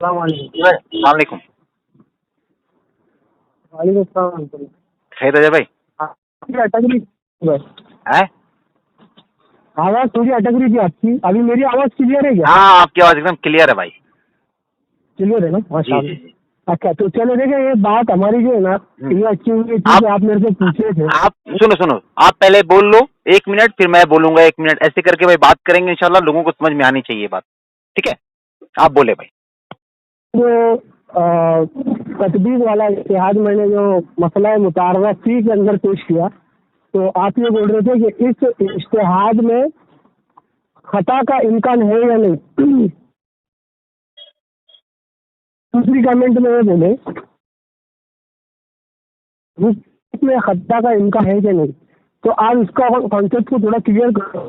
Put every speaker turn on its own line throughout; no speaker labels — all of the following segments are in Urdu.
السلام علیکم.
وعلیکم السلام.
خیر رضا بھائی.
اٹک رہی
ہے
آواز تھوڑی اٹک رہی تھی آپ کی. ابھی میری آواز کلیئر ہے کیا؟
ہاں آپ کی آواز ایک دم کلیئر ہے بھائی.
کلیئر ہے نا؟ ماشاء
جی جی
اللہ.
جی.
اچھا تو چلو دیکھیں یہ بات ہماری جو ہے نا یہ اچھی ہوئی تھی کہ آپ میرے سے پوچھے تھے.
آپ سنو آپ پہلے بول لو 1 منٹ پھر میں بولوں گا 1 منٹ ایسے کر کے بھائی بات کریں گے انشاءاللہ. لوگوں کو سمجھ میں آنی چاہیے بات. ٹھیک ہے آپ بولے بھائی.
جو تطبیق والا اتحاد میں نے جو مسئلہ متعارضہ فی کے اندر پیش کیا تو آپ یہ بول رہے تھے کہ اس اتحاد میں خطا کا امکان ہے یا نہیں. دوسری کمنٹ میں یہ بولے اس میں خطا کا امکان ہے کہ نہیں تو آپ اس کا کانسیپٹ کو تھوڑا کلیئر کرو.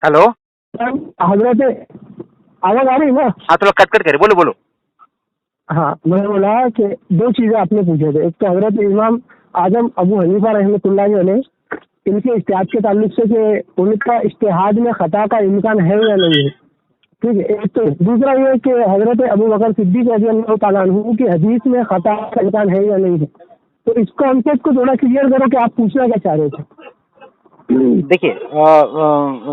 ہلو
حضرت آواز آ رہی ہے نا؟
ہاں تھوڑا کٹ کر بولو بولو.
ہاں میں نے بولا کہ دو چیزیں آپ نے پوچھے تھے. ایک تو حضرت امام اعظم ابو حنیفہ رحمۃ اللہ علیہ ان کے اجتہاد کے تعلق سے کہ ان کا اجتہاد میں خطا کا امکان ہے یا نہیں ہے. ٹھیک ہے. ایک تو دوسرا یہ کہ حضرت ابو بکر صدیق رضی اللہ تعالیٰ عنہ کی حدیث میں خطا کا امکان ہے یا نہیں ہے. تو اس کانسیپٹ کو تھوڑا کلیئر کرو کہ آپ پوچھنا کیا چاہ رہے تھے.
دیکھیے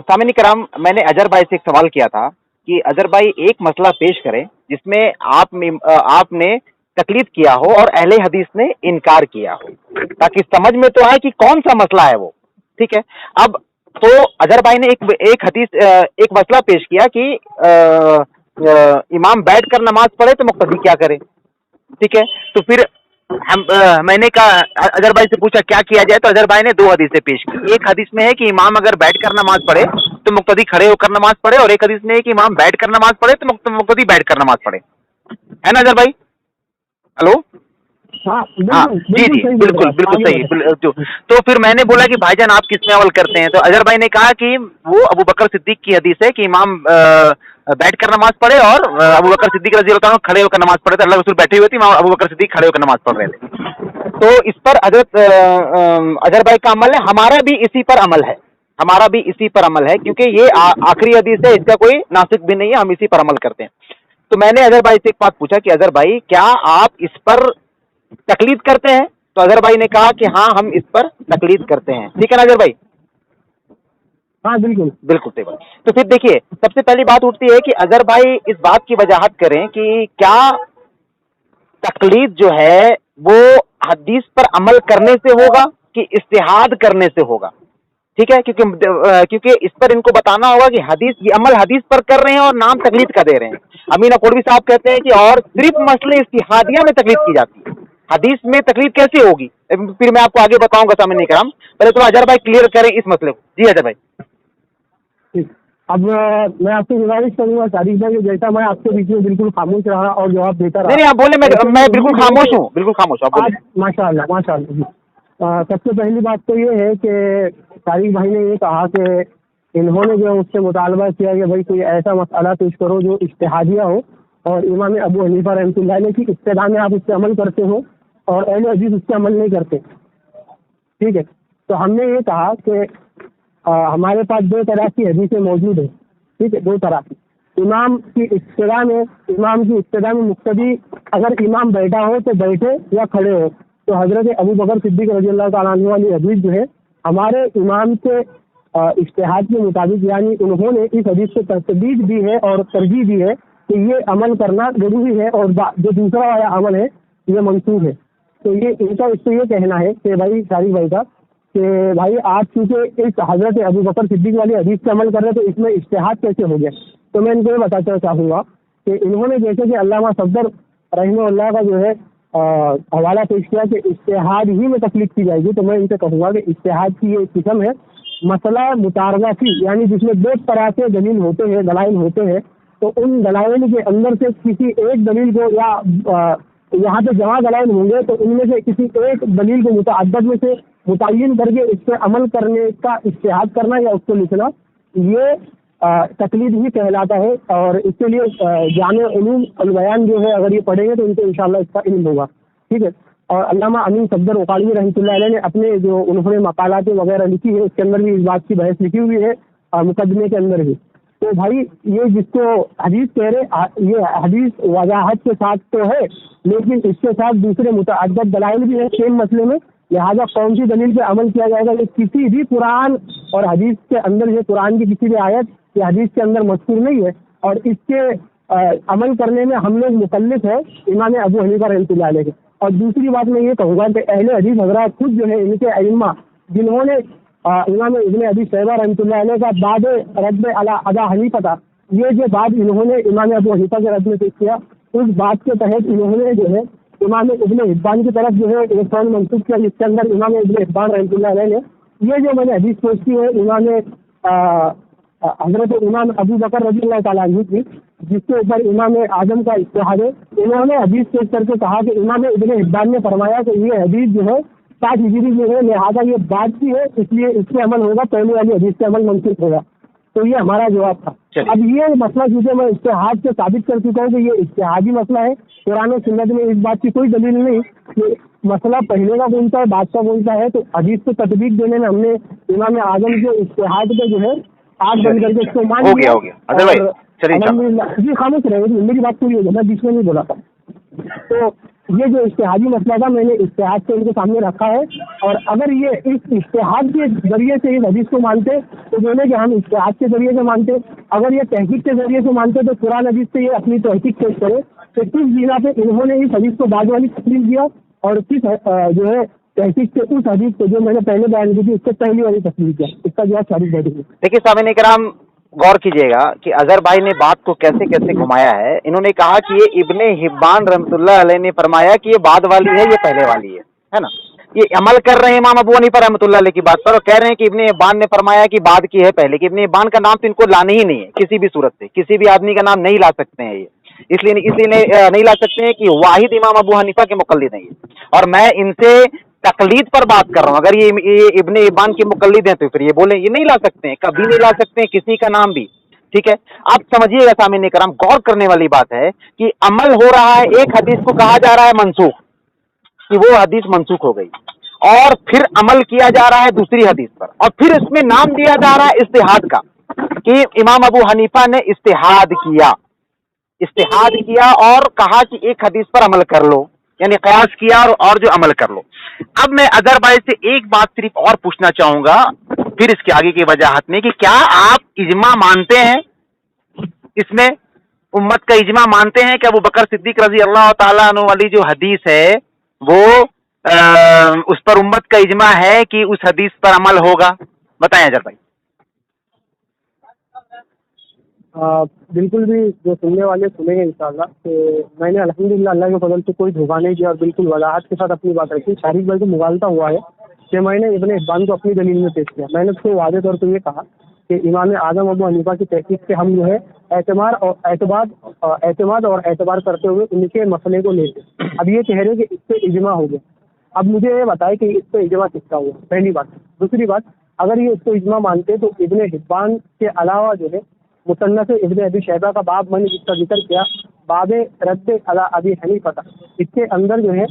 سامعین کرام میں نے اظہر بھائی سے ایک سوال کیا تھا کہ اظہر بھائی ایک مسئلہ پیش کریں جس میں آپ نے تقلید کیا ہو اور اہل حدیث نے انکار کیا ہو تاکہ سمجھ میں تو آئے کہ کون سا مسئلہ ہے وہ. ٹھیک ہے. اب تو اظہر بھائی نے ایک حدیث ایک مسئلہ پیش کیا کہ امام بیٹھ کر نماز پڑھے تو مقتدی کیا کرے. ٹھیک ہے. تو پھر میں نے کہا اظہر بھائی سے پوچھا کیا کیا جائے تو اظہر بھائی نے 2 حدیثیں پیش کی. ایک حدیث میں ہے کہ امام اگر بیٹھ کر نماز پڑھے تو مقتدی کھڑے ہو کر نماز پڑھے اور ایک حدیث میں ہے کہ امام بیٹھ کر نماز پڑھے تو مقتدی بیٹھ کر نماز پڑھے. ہے نا اظہر بھائی؟ ہلو. ہاں جی جی بالکل صحیح. تو پھر میں نے بولا کہ بھائی جان آپ کس میں عمل کرتے ہیں تو اظہر بھائی نے کہا کہ وہ ابو بکر صدیق کی حدیث ہے کہ امام بیٹھ کر نماز پڑھے اور ابو بکر صدیق رضی اللہ عنہ کھڑے ہو کر نماز پڑھے تھے. اللہ رسول بیٹھے ہوئے تھے, ابو بکر صدیق کھڑے ہو کر نماز پڑھ رہے تھے. تو اس پر حضرت اظہر بھائی کا عمل ہے, ہمارا بھی اسی پر عمل ہے, ہمارا بھی اسی پر عمل ہے کیونکہ یہ آخری حدیث ہے, اس کا کوئی ناسخ بھی نہیں ہے, ہم اسی پر عمل کرتے ہیں. تو میں نے اظہر بھائی سے ایک بات پوچھا کہ اظہر بھائی کیا آپ اس پر تقلید کرتے ہیں؟ تو اظہر بھائی نے کہا کہ ہاں ہم اس پر تقلید کرتے ہیں. ٹھیک ہے نا اظہر بھائی؟
ہاں بالکل
بالکل. تو پھر دیکھیے سب سے پہلی بات اٹھتی ہے کہ اظہر بھائی اس بات کی وضاحت کریں کہ کیا تقلید جو ہے وہ حدیث پر عمل کرنے سے ہوگا کہ اجتہاد کرنے سے ہوگا. ٹھیک ہے. کیونکہ اس پر ان کو بتانا ہوگا کہ یہ عمل حدیث پر کر رہے ہیں اور نام تقلید کا دے رہے ہیں. امین اقوڑوی صاحب کہتے ہیں کہ اور صرف مسئلے اجتہادیہ میں تقلید کی جاتی ہے, حدیث میں تقلید کیسے ہوگی؟ پھر میں آپ کو آگے بتاؤں گا. سامنے کرام پہلے تو اظہر بھائی کلیئر کریں اس مسئلے کو. جی اظہر بھائی.
اب میں آپ سے گزارش کروں گا طارق بھائی, جیسا میں آپ کے بیچ میں بالکل خاموش رہا اور جواب دیتا رہا.
نہیں آپ بولے, میں بالکل خاموش ہوں, بالکل خاموش ہوں.
ماشاء اللہ ماشاء اللہ. سب سے پہلی بات تو یہ ہے کہ طارق بھائی نے یہ کہا کہ انہوں نے جو اس سے مطالبہ کیا کہ بھائی کوئی ایسا مسئلہ پیش کرو جو اجتہادیہ ہو اور امام ابو حنیفہ رحمۃ اللہ علیہ کی ابتدا میں آپ اس پہ عمل کرتے ہو اور اہل حدیث اس پہ عمل نہیں کرتے. ٹھیک ہے. تو ہم نے یہ کہا کہ ہمارے پاس 2 طرح کی حدیثیں موجود ہیں. ٹھیک ہے. 2 طرح کی. امام کی ابتدا میں مقتدی اگر امام بیٹھا ہو تو بیٹھے یا کھڑے ہو, تو حضرت ابو بکر صدیق رضی اللہ تعالیٰ عنہ والی حدیث جو ہے ہمارے امام کے اجتہاد کے مطابق, یعنی انہوں نے اس حدیث کو تصدیق دی ہے اور ترجیح دی ہے کہ یہ عمل کرنا ضروری ہے اور جو دوسرا والا عمل ہے یہ منسوخ ہے. تو یہ ان کا اس سے یہ کہنا ہے کہ بھائی طارق بھائی کا کہ بھائی آپ چونکہ اس حضرت ابو بکر صدیق والی حدیث پہ عمل کر رہے تو اس میں اجتہاد کیسے ہو گیا. تو میں ان کو یہ بتانا چاہوں گا کہ انہوں نے جیسے کہ علامہ صفدر رحمہ اللہ کا جو ہے حوالہ پیش کیا کہ اجتہاد ہی میں تکلیف کی جائے گی, تو میں ان سے کہوں گا کہ اجتہاد کی یہ قسم ہے مسئلہ متعارضہ فی, یعنی جس میں 2 طرح کے دلیل ہوتے ہیں, دلائل ہوتے ہیں, تو ان دلائل کے اندر سے کسی ایک دلیل کو یا یہاں پہ جمع دلائل ہوں گے تو ان میں سے کسی ایک دلیل کو متعدد میں سے متعین کر کے اس پہ عمل کرنے کا اجتہاد کرنا یا اس کو لکھنا یہ تقلید ہی کہلاتا ہے. اور اس کے لیے جامع علوم البیان جو ہے اگر یہ پڑھیں گے تو ان کو انشاءاللہ اس کا علم ہوگا. ٹھیک ہے. اور علامہ امین صفدر اقاڑوی رحمۃ اللہ علیہ نے اپنے جو انہوں نے مقالات وغیرہ لکھی ہے اس کے اندر بھی اس بات کی بحث لکھی ہوئی ہے مقدمے کے اندر بھی. تو بھائی یہ جس کو حدیث کہہ رہے یہ حدیث وضاحت کے ساتھ تو ہے، لیکن اس کے ساتھ دوسرے متعدد دلائل بھی ہیں سیم مسئلے میں، لہٰذا کون سی دلیل پہ عمل کیا جائے گا؟ یہ کسی بھی قرآن اور حدیث کے اندر، یہ قرآن کی کسی بھی آیت یا حدیث کے اندر مذکور نہیں ہے، اور اس کے عمل کرنے میں ہم لوگ مکلف ہے امام ابو حنیفہ رحمۃ اللہ علیہ کے۔ اور دوسری بات میں یہ کہوں گا کہ اہل حدیث حضرات خود جو ہے ان کے ائمہ جنہوں نے امام ابن ابی شیبہ رحمۃ اللہ علیہ کا باب رد علی ابا حنیفہ تھا، یہ جو بات انہوں نے امام ابو حنیفہ کے رد میں پیش کیا، اس بات کے تحت انہوں نے جو ہے امام ابن حبان کی طرف جو ہے ایک قول منسوخ کیا، جس کے اندر امام ابن حبان رحمۃ اللہ علیہ نے یہ جو میں نے حدیث پیش کی ہے امام حضرت امام ابو بکر رضی اللہ تعالیٰ عنہ کی، جس کے اوپر امام اعظم کا اجتہاد ہے، انہوں نے حدیث پیش کر کے کہا کہ امام ابن حبان نے فرمایا کہ یہ حدیث جو ہے 60 ہجری میں ہے، لہٰذا یہ بات کی ہے، اس لیے اس پہ عمل ہوگا، پہلے والی حدیث پہ عمل منسوخ ہوگا۔ تو یہ ہمارا جواب تھا۔ اب یہ مسئلہ چونکہ میں اجتہاد سے ثابت کر چکا ہوں کہ یہ اجتہادی مسئلہ ہے، قرآن و سنت میں اس بات کی کوئی دلیل نہیں کہ مسئلہ پہلے کا بولتا ہے بعد کا بولتا ہے، تو حدیث کو تطبیق دینے میں ہم نے امام اعظم کے اجتہاد پہ جو ہے آگ بند کر کے اس کو مان لیا۔ جی خاموش رہے، میری بات پوری ہو گئی، میں بیچ میں نہیں بولا تھا۔ تو یہ جو اجتہادی مسئلہ تھا میں نے اجتہاد سے ان کے سامنے رکھا ہے، اور اگر یہ اس اجتہاد کے ذریعے سے اس حدیث کو مانتے تو بولے کہ ہم اجتہاد کے ذریعے سے مانتے، اگر یہ تحقیق کے ذریعے سے مانتے تو قرآن حدیث سے یہ اپنی تحقیق پیش کرے کہ کس بنا پہ انہوں نے اس حدیث کو بعد والی تسلیم کیا، اور کس جو ہے تحقیق سے اس حدیث کو جو میں نے پہلے بیان کی تھی اس سے پہلی والی تسلیم کیا، اس کا جواب شارف بیٹھے گی۔
دیکھیے سامعین کرام، غور کیجیے گا کہ اظہر بھائی نے بات کو کیسے کیسے گھمایا ہے۔ انہوں نے کہا کہ یہ ابن حبان رحمۃ اللہ علیہ نے فرمایا کہ یہ بعد والی ہے، یہ پہلے والی ہے نا۔ یہ عمل کر رہے ہیں امام ابو حنیفہ رحمۃ اللہ علیہ کی بات پر، اور کہہ رہے ہیں کہ ابن حبان نے فرمایا کہ بعد کی ہے پہلے کی۔ ابن حبان کا نام تو ان کو لانا ہی نہیں ہے کسی بھی صورت سے، کسی بھی آدمی کا نام نہیں لا سکتے ہیں، یہ اس لیے نہیں لا سکتے ہیں کہ واحد امام ابو حنیفہ کے مقلد ہیں یہ، اور میں ان سے تقلید پر بات کر رہا ہوں۔ اگر یہ ابن حبان کے مقلد ہیں تو پھر یہ بولیں یہ نہیں لا سکتے ہیں، کبھی نہیں لا سکتے ہیں کسی کا نام بھی، ٹھیک ہے۔ آپ سمجھیے گا سامعین کرام، غور کرنے والی بات ہے کہ عمل ہو رہا ہے، ایک حدیث کو کہا جا رہا ہے منسوخ، کہ وہ حدیث منسوخ ہو گئی، اور پھر عمل کیا جا رہا ہے دوسری حدیث پر، اور پھر اس میں نام دیا جا رہا ہے اجتہاد کا، کہ امام ابو حنیفہ نے اجتہاد کیا اور کہا کہ ایک حدیث پر عمل کر لو، یعنی قیاس کیا اور جو عمل کر لو۔ اب میں اظہر بھائی سے ایک بات صرف اور پوچھنا چاہوں گا، پھر اس کے آگے کی وجاہت میں، کہ کیا آپ اجماع مانتے ہیں اس میں، امت کا اجماع مانتے ہیں کہ ابو بکر صدیق رضی اللہ تعالیٰ عنہ والی جو حدیث ہے وہ اس پر امت کا اجماع ہے کہ اس حدیث پر عمل ہوگا؟ بتائیں اظہر بھائی۔
بالکل بھی جو سننے والے سنیں گے انشاءاللہ، کہ میں نے الحمدللہ اللہ کے فضل سے کوئی دھوکہ نہیں کیا اور بالکل وضاحت کے ساتھ اپنی بات رکھی۔ شارف بھائی کو مغالطہ ہوا ہے کہ میں نے ابن حبان کو اپنی دلیل میں پیش کیا، میں نے اس کو واضح طور پر یہ کہا کہ امام اعظم ابو حنیفہ کی تحقیق سے ہم جو ہے اعتماد اور اعتبار کرتے ہوئے ان کے مسئلے کو لیتے۔ اب یہ کہہ رہے کہ اس پہ اجماع ہو گیا، اب مجھے یہ بتائے کہ اس پہ اجماع کس کا ہوا، پہلی بات۔ دوسری بات، اگر یہ اس کو اجماع مانتے تو ابن حبان کے علاوہ جو ہے مصنف ابن ابی شیبہ کا باب میں نے جس کا ذکر کیا، باب رد علی ابی حنیفہ، اس کے اندر جو ہے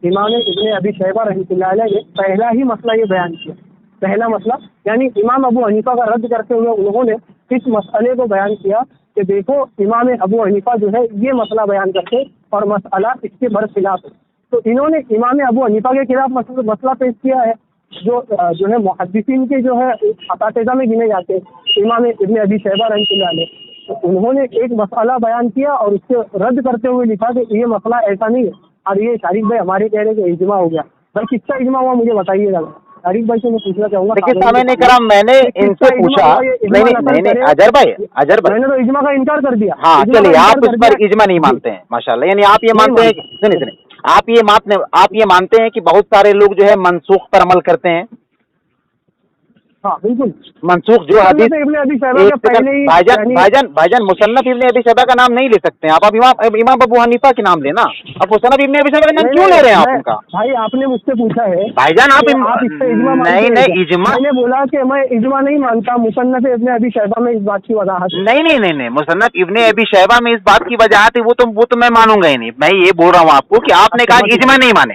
امام ابن ابی شیبہ رحمۃ اللہ علیہ نے پہلا ہی مسئلہ یہ بیان کیا، پہلا مسئلہ، یعنی امام ابو حنیفہ کا رد کرتے ہوئے انہوں نے اس مسئلے کو بیان کیا کہ دیکھو امام ابو حنیفہ جو ہے یہ مسئلہ بیان کرتے اور مسئلہ اس کے برخلاف ہے، تو انہوں نے امام ابو حنیفہ کے خلاف مسئلہ پیش کیا ہے، جو ہے محدثین کے جو ہے اساتذہ میں گنے جاتے ہیں امام ابن ابی شیبہ رحمۃ اللہ علیہ، تو انہوں نے ایک مسئلہ بیان کیا اور اس سے رد کرتے ہوئے لکھا کہ یہ مسئلہ ایسا نہیں ہے، اور یہ شارف بھائی ہمارے کہہ رہے کہ اجماع ہو گیا، بھائی کس کا اجماع ہوا مجھے بتائیے گا۔ شارف بھائی سے میں پوچھنا چاہوں گا۔
دیکھیے سامعین کرام، میں نے ان سے پوچھا، نہیں اظہر بھائی میں
نے تو اجماع کا انکار کر دیا۔
ہاں چلیے، آپ اس پر اجماع نہیں مانتے ہیں ماشاءاللہ، یعنی آپ یہ مانتے ہیں آپ یہ مانتے ہیں کہ بہت سارے لوگ جو ہے منسوخ پر عمل کرتے ہیں؟
ہاں بالکل،
منسوخ جو حدیث بھائی جان مصنف ابن ابی شیبہ کا نام نہیں لے سکتے ہیں آپ، امام ابو حنیفہ کے نام لینا، اب مصنف ابن ابی شیبہ کا نام کیوں لے رہے ہیں آپ ان کا؟
بھائی آپ نے مجھ سے پوچھا ہے
بھائی جان آپ نہیں اجماع،
میں نے بولا کہ میں اجماع نہیں مانتا، مصنف ابن ابی شیبہ میں اس بات کی وضاحت
نہیں مصنف ابن ابی شیبہ میں اس بات کی وجاہت ہے، وہ تو میں مانوں گا ہی نہیں، میں یہ بول رہا ہوں آپ کو کہ آپ نے کہا اجماع نہیں مانے،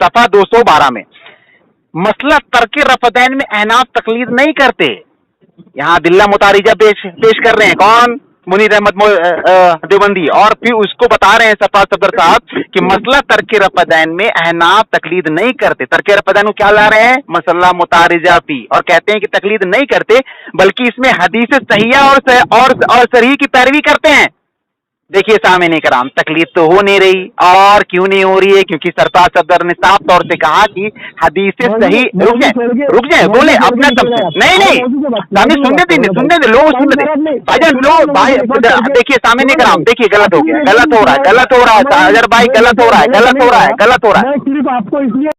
صفحہ 212 میں مسئلہ ترک رفدین میں احناف تقلید نہیں کرتے. یہاں عدلہ متعارضہ پیش کر رہے ہیں کون؟ منیر احمد دیوبندی, اور پھر اس کو بتا رہے ہیں صفدر صاحب کہ مسئلہ ترک رفدین میں احناف تقلید نہیں کرتے. ترک رفدین کو کیا لا رہے ہیں؟ مسئلہ متعارضہ فی, اور کہتے ہیں کہ تقلید نہیں کرتے بلکہ اس میں حدیث صحیحہ اور صحیح کی پیروی کرتے ہیں. دیکھیے سامعین کرام, تقلید تو ہو نہیں رہی, اور کیوں نہیں ہو رہی ہے؟ کیونکہ سرفراز صفدر نے صاف طور سے کہا کہ حدیث صحیح. رک جائیں بولے اپنا تب سے نہیں سننے دیں لوگ سننے دیں بھائی جان لوگ بھائی. دیکھیے سامعین کرام, دیکھیے غلط ہو گیا, غلط ہو رہا ہے اظہر بھائی, غلط ہو رہا ہے.
میں صرف آپ کو اس لیے